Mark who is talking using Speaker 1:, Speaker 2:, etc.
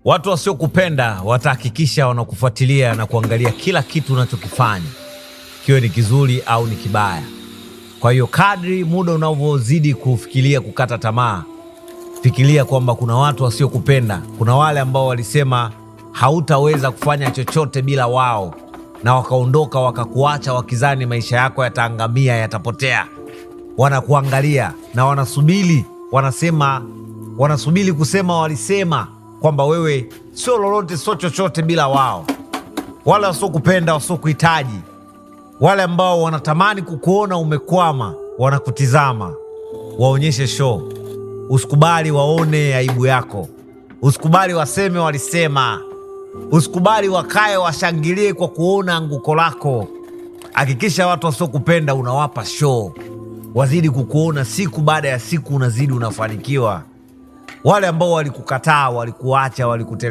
Speaker 1: Watu wasiokupenda watahakikisha wanakufuatilia na kuangalia kila kitu unachokifanya, kiwe ni kizuri au ni kibaya. Kwa hiyo kadri muda unavyozidi kufikiria kukata tamaa, fikiria kwamba kuna watu wasiokupenda. Kuna wale ambao walisema hautaweza kufanya chochote bila wao, na wakaondoka wakakuacha wakizani maisha yako yataangamia, yatapotea. Wanakuangalia na wanasubiri kusema walisema, kwamba wewe sio lolote, sio chochote bila wao. Wale wasiokupenda, wasiokuhitaji, wale ambao wanatamani kukuona umekwama, wanakutizama. Waonyeshe show. Usikubali waone aibu yako. Usikubali waseme walisema. Usikubali wakae washangilie kwa kuona anguko lako. Hakikisha watu wasiokupenda unawapa show, wazidi kukuona siku baada ya siku, unazidi unafanikiwa. Wale ambao walikukataa, walikuacha, walikutelekeza,